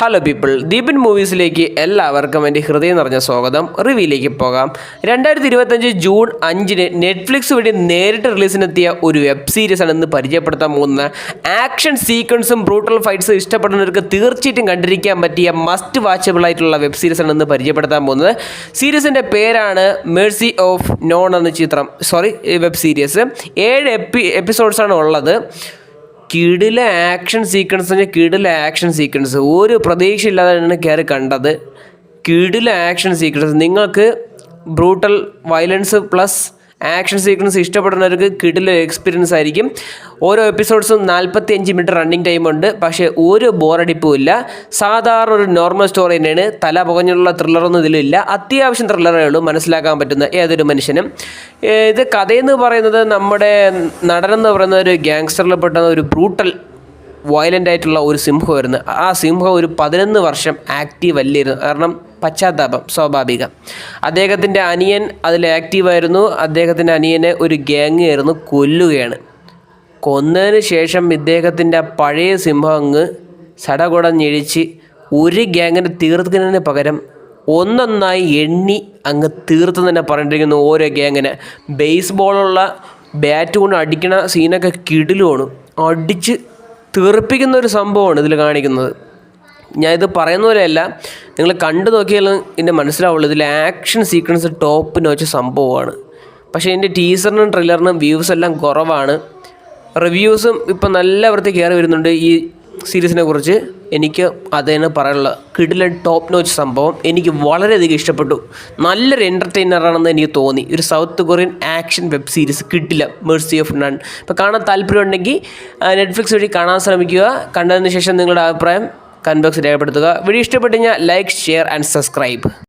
Hello people, Deepan മൂവീസിലേക്ക് എല്ലാവർക്കും എൻ്റെ ഹൃദയം നിറഞ്ഞ സ്വാഗതം. റിവ്യൂയിലേക്ക് പോകാം. 2025 ജൂൺ 5 നെറ്റ്ഫ്ലിക്സ് വഴി നേരിട്ട് റിലീസിനെത്തിയ ഒരു വെബ് സീരീസാണ് ഇന്ന് പരിചയപ്പെടുത്താൻ പോകുന്ന. ആക്ഷൻ സീക്വൻസും ബ്രൂട്ടൽ ഫൈറ്റ്സും ഇഷ്ടപ്പെടുന്നവർക്ക് തീർച്ചയായിട്ടും കണ്ടിരിക്കാൻ പറ്റിയ മസ്റ്റ് വാച്ചബിൾ ആയിട്ടുള്ള വെബ് സീരീസാണ് ഇന്ന് പരിചയപ്പെടുത്താൻ പോകുന്നത്. സീരീസിൻ്റെ പേരാണ് മേഴ്സി ഓഫ് നോൺ എന്ന വെബ് സീരീസ്. 7 എപ്പിസോഡ്സാണ് ഉള്ളത്. കിടില ആക്ഷൻ സീക്വൻസ് ഒരു പ്രതീക്ഷയില്ലാതെയാണ് കയറി കണ്ടത്. കിടില ആക്ഷൻ സീക്വൻസ്, നിങ്ങൾക്ക് brutal violence plus action sequence ഇഷ്ടപ്പെടുന്നവർക്ക് കിടില എക്സ്പീരിയൻസ് ആയിരിക്കും. ഓരോ എപ്പിസോഡ്സും 45 മിനിറ്റ് റണ്ണിങ് ടൈമുണ്ട്. പക്ഷേ ഒരു ബോറടിപ്പും ഇല്ല. സാധാരണ ഒരു നോർമൽ സ്റ്റോറി തന്നെയാണ്. തല പുകഞ്ഞുള്ള ത്രില്ലറൊന്നും ഇതിലില്ല. അത്യാവശ്യം ത്രില്ലറേ ഉള്ളൂ, മനസ്സിലാക്കാൻ പറ്റുന്ന ഏതൊരു മനുഷ്യനും. ഇത് കഥയെന്ന് പറയുന്നത്, നമ്മുടെ നടനെന്ന് പറയുന്ന ഒരു ഗ്യാങ്സ്റ്ററിൽ പെട്ടുന്ന ഒരു ബ്രൂട്ടൽ വയലൻ്റ് ആയിട്ടുള്ള ഒരു സിംഹമായിരുന്നു. ആ സിംഹം ഒരു 11 വർഷം ആക്റ്റീവ് അല്ലായിരുന്നു. കാരണം പശ്ചാത്താപം സ്വാഭാവികം. അദ്ദേഹത്തിൻ്റെ അനിയൻ അതിൽ ആക്റ്റീവായിരുന്നു. അദ്ദേഹത്തിൻ്റെ അനിയനെ ഒരു ഗ്യാങ് ആയിരുന്നു കൊല്ലുകയാണ്. കൊന്നതിന് ശേഷം ഇദ്ദേഹത്തിൻ്റെ പഴയ സിംഹം അങ്ങ് സടകുടഞ്ഞെഴിച്ച് ഒരു ഗ്യാങ്ങിനെ തീർക്കുന്നതിന് പകരം ഒന്നൊന്നായി എണ്ണി അങ്ങ് തീർത്ത് തന്നെ പറഞ്ഞിരിക്കുന്നു. ഓരോ ഗ്യാങ്ങിനെ ബേസ്ബോളുള്ള ബാറ്റ് കൊണ്ട് അടിക്കണ സീനൊക്കെ കിടിലുമാണ്. അടിച്ച് തീർപ്പിക്കുന്ന ഒരു സംഭവമാണ് ഇതിൽ കാണിക്കുന്നത്. ഞാൻ ഇത് പറയുന്ന പോലെയല്ല, നിങ്ങൾ കണ്ടു നോക്കിയാലും ഇതിൻ്റെ മനസ്സിലാവുള്ളൂ. ഇതിൽ ആക്ഷൻ സീക്വൻസ് ടോപ്പ് നോച്ച സംഭവമാണ്. പക്ഷേ ഇതിൻ്റെ ടീസറിനും ട്രെയിലറിനും വ്യൂസ് എല്ലാം കുറവാണ്. റിവ്യൂസും ഇപ്പം നല്ല വൃത്തി കയറി വരുന്നുണ്ട് ഈ സീരീസിനെ കുറിച്ച്. എനിക്ക് അതേന്ന് പറയാനുള്ള കിടിലൻ ടോപ്പ് നോച്ച് സംഭവം എനിക്ക് വളരെയധികം ഇഷ്ടപ്പെട്ടു. നല്ലൊരു എൻ്റർടൈനറാണെന്ന് എനിക്ക് തോന്നി. ഒരു south Korean action web series കിട്ടില്ല, മേഴ്സി ഓഫ് നൺ. ഇപ്പോൾ കാണാൻ താല്പര്യമുണ്ടെങ്കിൽ നെറ്റ്ഫ്ലിക്സ് വഴി കാണാൻ ശ്രമിക്കുക. കണ്ടതിന് ശേഷം നിങ്ങളുടെ അഭിപ്രായം കമന്റ് ബോക്സിൽ രേഖപ്പെടുത്തുക. വീഡിയോ ഇഷ്ടപ്പെട്ടു കഴിഞ്ഞാൽ ലൈക്ക്, ഷെയർ ആൻഡ് സബ്സ്ക്രൈബ്.